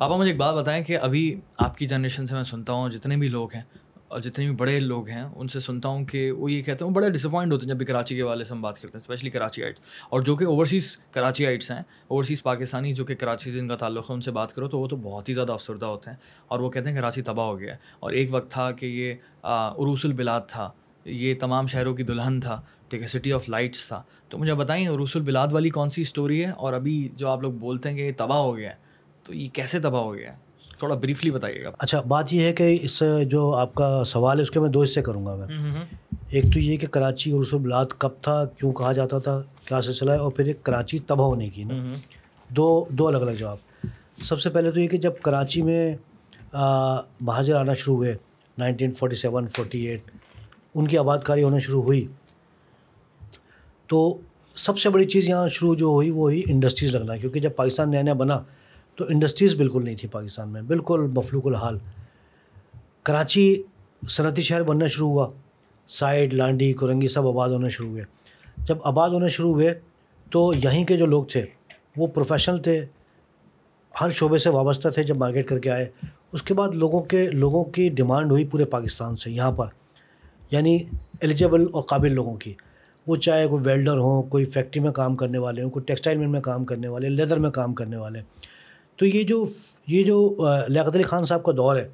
پاپا مجھے ایک بات بتائیں کہ ابھی آپ کی جنریشن سے میں سنتا ہوں جتنے بھی لوگ ہیں اور جتنے بھی بڑے لوگ ہیں ان سے سنتا ہوں کہ وہ یہ کہتے ہیں وہ بڑے ڈسپوائنٹ ہوتے ہیں جب بھی کراچی کے والے سے ہم بات کرتے ہیں اسپیشلی کراچی آئٹس, اور جو کہ اوورسیز کراچی آئٹس ہیں, اوورسیز پاکستانی جو کہ کراچی سے ان کا تعلق ہے, ان سے بات کرو تو وہ تو بہت ہی زیادہ افسردہ ہوتے ہیں اور وہ کہتے ہیں کراچی تباہ ہو گیا ہے. اور ایک وقت تھا کہ یہ عروس البلاد تھا, یہ تمام شہروں کی دلہن تھا, ٹھیک ہے, سٹی آف لائٹس تھا. تو مجھے بتائیں عروس البلاد والی کون سی اسٹوری ہے, اور ابھی جو آپ لوگ بولتے ہیں کہ یہ تباہ ہو گیا ہے تو یہ کیسے تباہ ہو گیا ہے, تھوڑا بریفلی بتائیے گا. اچھا, بات یہ ہے کہ اس جو آپ کا سوال ہے اس کے میں 2 حصے کروں گا میں. ایک تو یہ کہ کراچی عروس البلاد کب تھا, کیوں کہا جاتا تھا, کیا سلسلہ ہے, اور پھر ایک کراچی تباہ ہونے کی نا, دو الگ الگ جواب. سب سے پہلے تو یہ کہ جب کراچی میں مہاجر آنا شروع ہوئے 1947-48 ان کی آباد کاری ہونا شروع ہوئی, تو سب سے بڑی چیز یہاں شروع جو ہوئی وہ ہوئی انڈسٹریز لگنا, کیونکہ جب پاکستان نیا نیا بنا تو انڈسٹریز بالکل نہیں تھی پاکستان میں, بالکل مفلوق الحال. کراچی صنعتی شہر بننا شروع ہوا, سائڈ لانڈی کرنگی سب آباد ہونا شروع ہوئے. جب آباد ہونا شروع ہوئے تو یہیں کے جو لوگ تھے وہ پروفیشنل تھے, ہر شعبے سے وابستہ تھے. جب مارکیٹ کر کے آئے اس کے بعد لوگوں کی ڈیمانڈ ہوئی پورے پاکستان سے یہاں پر, یعنی ایلیجیبل اور قابل لوگوں کی, وہ چاہے کوئی ویلڈر ہوں, کوئی فیکٹری میں کام کرنے والے ہوں, کوئی ٹیکسٹائل مل میں کام کرنے والے, لیدر میں کام کرنے والے. تو یہ جو لیاقت علی خان صاحب کا دور ہے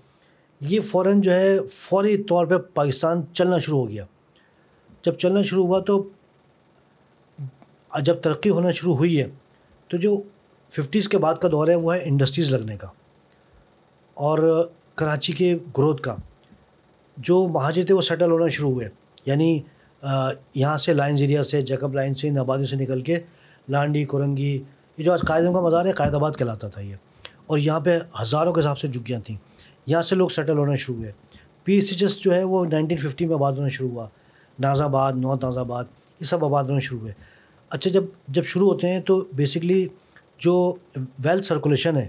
یہ فوراً جو ہے فوری طور پہ پاکستان چلنا شروع ہو گیا. جب چلنا شروع ہوا تو جب ترقی ہونا شروع ہوئی ہے تو جو 50s کے بعد کا دور ہے وہ ہے انڈسٹریز لگنے کا اور کراچی کے گروتھ کا. جو مہاجر تھے وہ سیٹل ہونا شروع ہوئے, یعنی یہاں سے لائنز ایریا سے, جیکب لائن سے, ان آبادیوں سے نکل کے لانڈی کرنگی, یہ جو آج قائد اعظم کا مزار ہے قائد آباد کہلاتا تھا یہ, اور یہاں پہ ہزاروں کے حساب سے جھگیاں تھیں. یہاں سے لوگ سیٹل ہونا شروع ہوئے. پی سی ایچ جو ہے وہ 1950 میں آباد ہونا شروع ہوا, ناز آباد, نارتھ ناز آباد, یہ سب آباد ہونا شروع ہوئے. اچھا, جب شروع ہوتے ہیں تو بیسکلی جو ویلتھ سرکولیشن ہے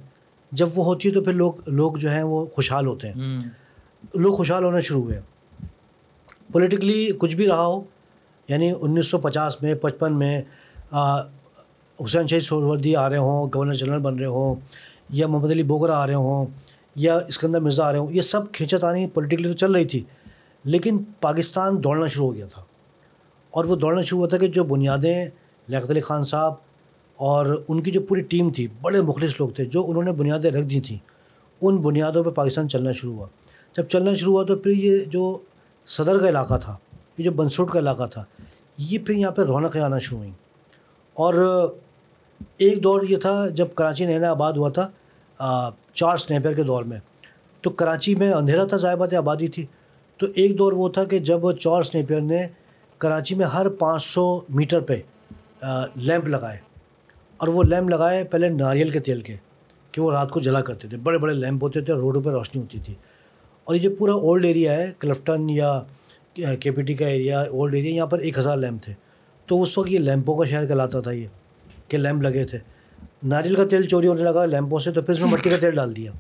جب وہ ہوتی ہے تو پھر لوگ جو ہیں وہ خوشحال ہوتے ہیں. لوگ خوشحال ہونا شروع ہوئے. پولیٹیکلی کچھ بھی رہا ہو, یعنی 1950 میں 55 میں حسین شہید سہروردی آ رہے ہوں, گورنر جنرل بن رہے ہوں, یا محمد علی بوگرا آ رہے ہوں, یا اسکندر مرزا آ رہے ہوں, یہ سب کھینچتانی پولیٹیکلی تو چل رہی تھی, لیکن پاکستان دوڑنا شروع ہو گیا تھا. اور وہ دوڑنا شروع ہوا تھا کہ جو بنیادیں لیاقت علی خان صاحب اور ان کی جو پوری ٹیم تھی, بڑے مخلص لوگ تھے, جو انہوں نے بنیادیں رکھ دی تھیں, ان بنیادوں پہ پاکستان چلنا شروع ہوا. جب چلنا شروع ہوا تو پھر یہ جو صدر کا علاقہ تھا, یہ جو بنسوٹ کا علاقہ تھا, یہ پھر یہاں پہ رونقیں آنا شروع ہوئیں. اور ایک دور یہ تھا جب کراچی نیا آباد ہوا تھا چارلس نیپیر کے دور میں, تو کراچی میں اندھیرا تھا, ظاہر بات آبادی تھی. تو ایک دور وہ تھا کہ جب چارلس نیپیر نے کراچی میں ہر 500 میٹر پہ لیمپ لگائے, اور وہ لیمپ لگائے پہلے ناریل کے تیل کے, کہ وہ رات کو جلا کرتے تھے. بڑے بڑے لیمپ ہوتے تھے, روڈوں پہ روشنی ہوتی تھی. اور یہ جو پورا اولڈ ایریا ہے کلفٹن یا کے پی ٹی کا ایریا, اولڈ ایریا, یہاں پر 1000 لیمپ تھے. تو اس وقت یہ لیمپوں کا شہر کہلاتا تھا, یہ کہ لیمپ لگے تھے. ناریل کا تیل چوری ہونے لگا لیمپوں سے, تو پھر اس میں مٹی کا تیل ڈال دیا.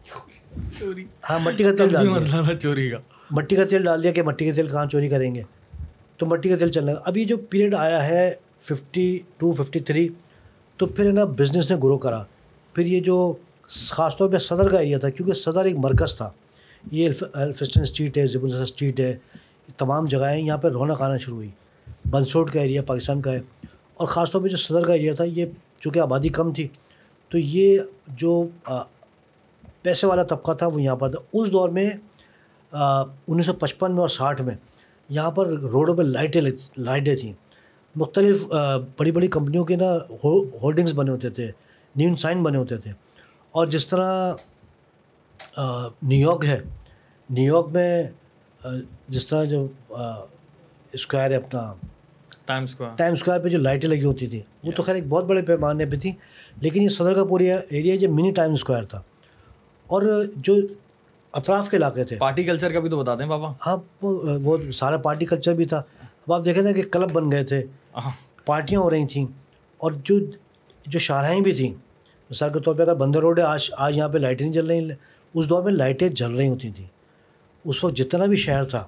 چوری, ہاں, مٹی کا تیل ڈال دیا, مسئلہ تھا چوری کا. مٹی کا تیل ڈال دیا کہ مٹی کا تیل کہاں چوری کریں گے, تو مٹی کا تیل چلنے لگا. ابھی جو پیریڈ آیا ہے 52-53, تو پھر ہے نا بزنس نے گرو کرا. پھر یہ جو خاص طور پہ صدر کا ایریا تھا, کیونکہ صدر ایک مرکز تھا, یہ الفسٹن اسٹریٹ ہے, زبن اسٹریٹ ہے, تمام جگہیں یہاں پہ رونق آنا شروع ہوئی. بنسوٹ کا ایریا پاکستان کا ہے, اور خاص طور پہ جو صدر کا ایریا تھا, یہ چونکہ آبادی کم تھی تو یہ جو پیسے والا طبقہ تھا وہ یہاں پر تھا. اس دور میں 1955 میں اور 60 میں یہاں پر روڈوں پہ لائٹیں تھیں. مختلف بڑی بڑی کمپنیوں کے نا ہولڈنگز بنے ہوتے تھے, نیون سائن بنے ہوتے تھے. اور جس طرح نیو یارک ہے, نیو یارک میں جس طرح جو اسکوائر ہے اپنا ٹائم اسکوائر پہ جو لائٹیں لگی ہوتی تھیں, وہ تو خیر ایک بہت بڑے پیمانے پہ تھیں, لیکن یہ صدر کا پورا ایریا جو منی ٹائم اسکوائر تھا. اور جو اطراف کے علاقے تھے, پارٹی کلچر کا بھی تو بتا دیں پاپا. ہاں, وہ سارا پارٹی کلچر بھی تھا. اب آپ دیکھیں نا کہ کلب بن گئے تھے, پارٹیاں ہو رہی تھیں, اور جو شاہراہیں بھی تھیں. مثال کے طور پہ اگر بندر روڈ ہے, آج یہاں پہ لائٹیں نہیں جل رہی, اس دور میں لائٹیں جل رہی ہوتی تھیں. اس وقت جتنا بھی شہر تھا,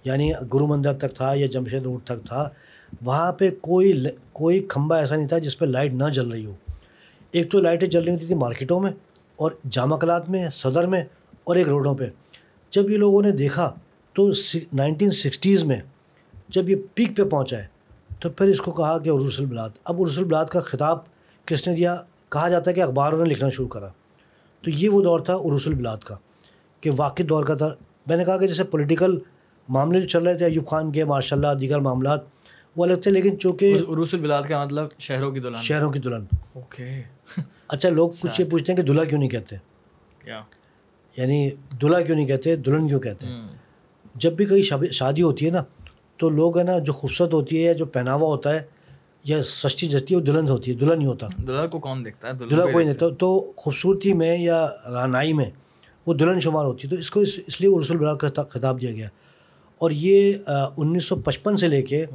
یعنی گرو مندر تک تھا یا جمشید روڈ تک تھا, وہاں پہ کوئی کھمبا ایسا نہیں تھا جس پہ لائٹ نہ جل رہی ہو. ایک تو لائٹیں جل رہی ہوتی تھیں مارکیٹوں میں, اور جامع کلات میں, صدر میں, اور ایک روڈوں پہ. جب یہ لوگوں نے دیکھا تو 1960s میں جب یہ پیک پہ پہنچا ہے تو پھر اس کو کہا کہ عروس البلاد. اب عروس البلاد کا خطاب کس نے دیا؟ کہا جاتا ہے کہ اخباروں نے لکھنا شروع کرا. تو یہ وہ دور تھا عروس البلاد کا, کہ واقعی دور کا تھا. میں نے کہا کہ جیسے پولیٹیکل معاملے جو چل رہے تھے ایوب خان کے ماشاء اللہ دیگر معاملات وہ الگ تھے, لیکن چونکہ عروس البلاد کا مطلب شہروں کی دلہن. شہروں کی دلہن. اوکے. اچھا, لوگ کچھ یہ پوچھتے ہیں کہ دلہا کیوں نہیں کہتے, یعنی دلہا کیوں نہیں کہتے, دلہن کیوں کہتے ہیں؟ جب بھی کہیں شادی ہوتی ہے نا تو لوگ ہے نا جو خوبصورت ہوتی ہے یا جو پہناوا ہوتا ہے یا سستی جستی وہ دلہن ہوتی ہے, دلہا نہیں ہوتا. دلہا کو کون دیکھتا ہے؟ دلہا کوئی نہیں دیکھتا. تو خوبصورتی میں یا رعنائی میں وہ دلہن شمار ہوتی ہے. تو اس کو اس لیے عروس البلاد کا خطاب دیا گیا. اور یہ 1955 سے لے کے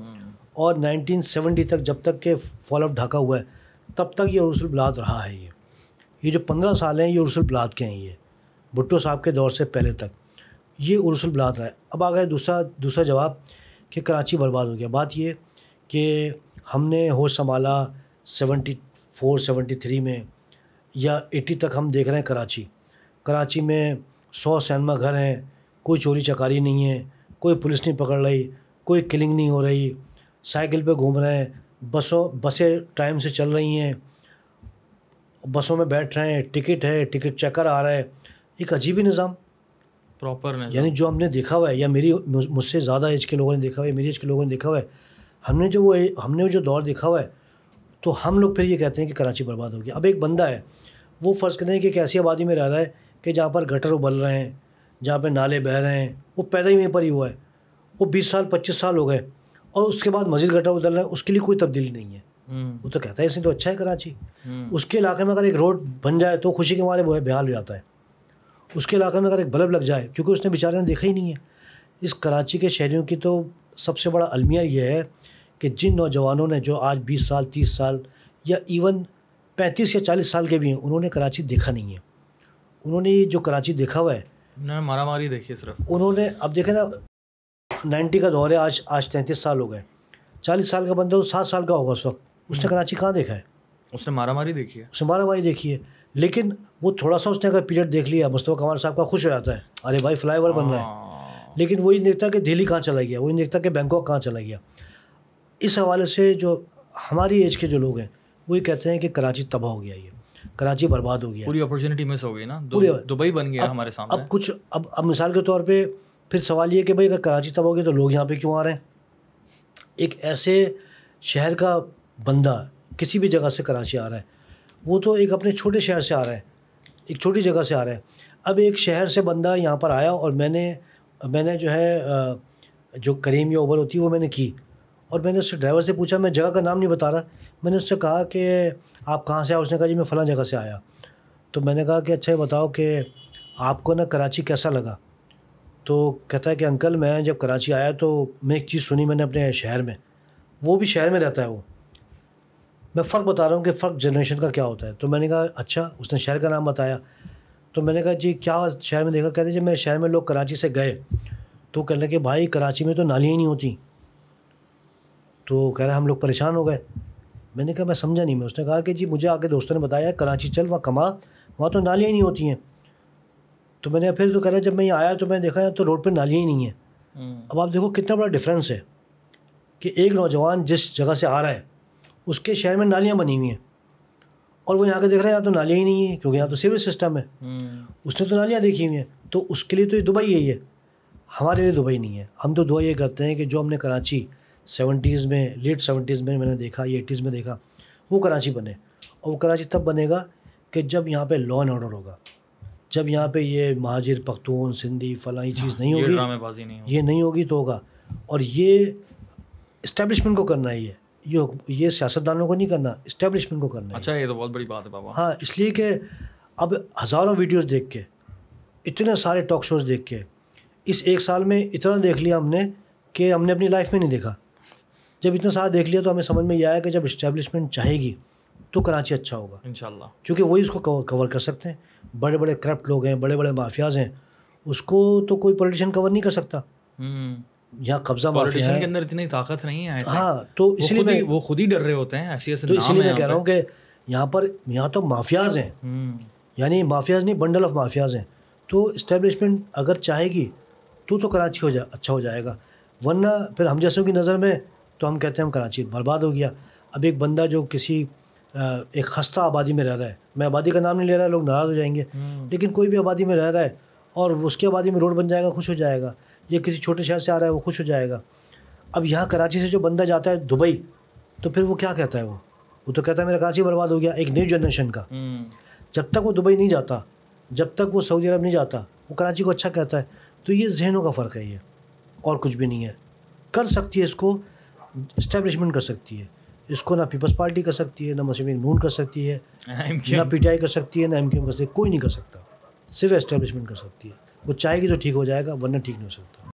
اور 1970 تک, جب تک کہ فال آف ڈھاکہ ہوا ہے, تب تک یہ عروس البلاد رہا ہے. یہ جو 15 سال ہیں یہ عروس البلاد کے ہیں. یہ بھٹو صاحب کے دور سے پہلے تک یہ عروس البلاد رہا ہے. اب آ گیا دوسرا جواب کہ کراچی برباد ہو گیا. بات یہ کہ ہم نے ہوش سنبھالا 74 73 میں یا 80 تک ہم دیکھ رہے ہیں کراچی میں 100 سینما گھر ہیں, کوئی چوری چکاری نہیں ہے, کوئی پولیس نہیں پکڑ رہی, کوئی کلنگ نہیں ہو رہی, سائیکل پہ گھوم رہے ہیں, بسیں ٹائم سے چل رہی ہیں, بسوں میں بیٹھ رہے ہیں, ٹکٹ ہے, ٹکٹ چیکر آ رہا ہے. ایک عجیب ہی نظام, پراپر نظام. یعنی جو ہم نے دیکھا ہوا ہے یا مجھ سے زیادہ ایج کے لوگوں نے دیکھا ہوا ہے, میری ایج کے لوگوں نے دیکھا ہوا ہے, ہم نے جو دور دیکھا ہوا ہے, تو ہم لوگ پھر یہ کہتے ہیں کہ کراچی برباد ہو گیا. اب ایک بندہ ہے وہ فرض کریں کہ ایک ایسی آبادی میں رہ رہا ہے کہ جہاں پر گٹر ابل رہے ہیں, جہاں پہ نالے بہہ رہے ہیں, وہ پیدا ہی وہیں پر ہی ہوا ہے, وہ 20 سال 25 سال ہو گئے, اور اس کے بعد مزید گٹر ابل رہے ہیں, اس کے لیے کوئی تبدیلی نہیں ہے. وہ تو کہتا ہے اس نے تو اچھا ہے کراچی. اس کے علاقے میں اگر ایک روڈ بن جائے تو خوشی کے مارے بحال ہو جاتا ہے. اس کے علاقے میں اگر ایک بلب لگ جائے, کیونکہ اس نے بیچارے نے دیکھا ہی نہیں ہے. اس کراچی کے شہریوں کی تو سب سے بڑا المیہ یہ ہے کہ جن نوجوانوں نے جو آج 20 سال 30 سال یا ایون 35 یا 40 سال کے بھی ہیں, انہوں نے کراچی دیکھا نہیں ہے. انہوں نے جو کراچی دیکھا ہوا ہے, مارا ماری دیکھی ہے صرف انہوں نے. اب دیکھیں نا 90 کا دور ہے, آج 33 سال ہو گئے. 40 سال کا بندہ تو 7 سال کا ہوگا اس وقت, اس نے کراچی کہاں دیکھا ہے؟ اس نے مارا ماری دیکھی ہے, اس نے مارا ماری دیکھی ہے. لیکن وہ تھوڑا سا اس نے اگر پیریڈ دیکھ لیا مصطفیٰ کمال صاحب کا, خوش ہو جاتا ہے, ارے بھائی فلائی اوور بن رہا ہے. لیکن وہی نہیں دیکھتا کہ دہلی کہاں چلا گیا, وہی نہیں دیکھتا کہ بینکاک کہاں چلا گیا. اس حوالے سے جو ہماری ایج کے جو لوگ ہیں وہی کہتے ہیں کہ کراچی تباہ ہو گیا, یہ کراچی برباد ہو گیا, پوری اپرچونیٹی مس ہو گئی نا, دبئی بن گیا ہمارے سامنے. اب مثال کے طور پہ پھر سوال یہ کہ بھائی اگر کراچی تباہ ہو گیا تو لوگ یہاں پہ کیوں آ رہے ہیں؟ ایک ایسے شہر کا بندہ کسی بھی جگہ سے کراچی آ رہا ہے, وہ تو ایک اپنے چھوٹے شہر سے آ رہا ہے, ایک چھوٹی جگہ سے آ رہا ہے. اب ایک شہر سے بندہ یہاں پر آیا اور میں نے جو ہے جو کریم یا اوبر ہوتی ہے وہ میں نے کی, اور میں نے اس سے ڈرائیور سے پوچھا, میں جگہ کا نام نہیں بتا رہا, میں نے اس سے کہا کہ آپ کہاں سے آئے؟ اس نے کہا جی میں فلاں جگہ سے آیا. تو میں نے کہا کہ اچھا یہ بتاؤ کہ آپ کو نا کراچی کیسا لگا؟ تو کہتا ہے کہ انکل میں جب کراچی آیا تو میں ایک چیز سنی میں نے اپنے شہر میں, وہ بھی شہر میں رہتا ہے, وہ میں فرق بتا رہا ہوں کہ فرق جنریشن کا کیا ہوتا ہے. تو میں نے کہا اچھا, اس نے شہر کا نام بتایا. تو میں نے کہا جی کیا شہر میں دیکھا؟ کہتے جب میں شہر میں لوگ کراچی سے گئے تو کہنے لگے بھائی کراچی میں تو نالیاں ہی نہیں ہوتی. تو کہہ رہے ہم لوگ پریشان ہو گئے. میں نے کہا میں سمجھا نہیں. میں اس نے کہا کہ جی مجھے آگے دوستوں نے بتایا کراچی چل وہاں کما, وہاں تو نالیاں ہی نہیں ہوتی ہیں. تو میں نے پھر تو کہہ رہا جب میں یہاں آیا تو میں نے دیکھا تو روڈ پہ نالیاں ہی نہیں ہیں. اب آپ دیکھو کتنا بڑا ڈفرینس ہے کہ ایک نوجوان جس جگہ سے آ رہا ہے اس کے شہر میں نالیاں بنی ہوئی ہیں, اور وہ یہاں کے دیکھ رہے ہیں یہاں تو نالیاں ہی نہیں ہیں کیونکہ یہاں تو سیوریج سسٹم ہے. اس نے تو نالیاں دیکھی ہوئی ہیں, تو اس کے لیے تو یہ دبئی یہی ہے, ہمارے لیے دبئی نہیں ہے. ہم تو دعا یہ کرتے ہیں کہ جو ہم نے کراچی 70s میں لیٹ 70s میں نے دیکھا, یا 80s میں دیکھا, وہ کراچی بنے. اور وہ کراچی تب بنے گا کہ جب یہاں پہ لا اینڈ آرڈر ہوگا, جب یہاں پہ یہ مہاجر پختون سندھی فلاں چیز نہیں ہوگی, یہ نہیں ہوگی تو ہوگا. اور یہ اسٹیبلشمنٹ کو کرنا ہے, یہ سیاستدانوں کو نہیں کرنا, اسٹیبلشمنٹ کو کرنا ہے. اچھا یہ تو بہت بڑی بات ہے بابا. ہاں, اس لیے کہ اب ہزاروں ویڈیوز دیکھ کے, اتنے سارے ٹاک شوز دیکھ کے, اس ایک سال میں اتنا دیکھ لیا ہم نے کہ ہم نے اپنی لائف میں نہیں دیکھا. جب اتنا سارا دیکھ لیا تو ہمیں سمجھ میں یہ آیا کہ جب اسٹیبلشمنٹ چاہے گی تو کراچی اچھا ہوگا انشاءاللہ, کیونکہ وہی اس کو کور کر سکتے ہیں. بڑے بڑے کرپٹ لوگ ہیں, بڑے بڑے مافیاز ہیں, اس کو تو کوئی پولیٹیشین کور نہیں کر سکتا. یہاں قبضہ مافیا ہے, کے اندر اتنی طاقت نہیں ہے. ہاں, تو اس لیے وہ خود ہی ڈر رہے ہوتے ہیں ایسے تو اسی لیے میں کہہ رہا ہوں کہ یہاں تو مافیاز ہیں, یعنی مافیاز نہیں، بنڈل آف مافیاز ہیں. تو اسٹیبلشمنٹ اگر چاہے گی تو کراچی اچھا ہو جائے گا، ورنہ پھر ہم جیسوں کی نظر میں تو ہم کہتے ہیں ہم کراچی برباد ہو گیا. اب ایک بندہ جو کسی ایک خستہ آبادی میں رہ رہا ہے، میں آبادی کا نام نہیں لے رہا، لوگ ناراض ہو جائیں گے، لیکن کوئی بھی آبادی میں رہ رہا ہے اور اس کی آبادی میں روڈ بن جائے گا، خوش ہو جائے گا. یا کسی چھوٹے شہر سے آ رہا ہے، وہ خوش ہو جائے گا. اب یہاں کراچی سے جو بندہ جاتا ہے دبئی، تو پھر وہ کیا کہتا ہے، وہ تو کہتا ہے میرا کراچی برباد ہو گیا. ایک نیو جنریشن کا جب تک وہ دبئی نہیں جاتا، جب تک وہ سعودی عرب نہیں جاتا، وہ کراچی کو اچھا کہتا ہے. تو یہ ذہنوں کا فرق ہے، یہ اور کچھ بھی نہیں ہے. کر سکتی ہے اس کو اسٹیبلشمنٹ کر سکتی ہے، اس کو نہ پیپلز پارٹی کر سکتی ہے، نہ مسلم لیگ نون کر سکتی ہے، نہ پی ٹی آئی کر سکتی ہے، نہ ایم کیو ایم کر سکتی ہے. کوئی نہیں کر سکتا، صرف اسٹیبلشمنٹ کر سکتی ہے. وہ چاہے گی تو ٹھیک ہو جائے گا، ورنہ ٹھیک نہیں ہو سکتا.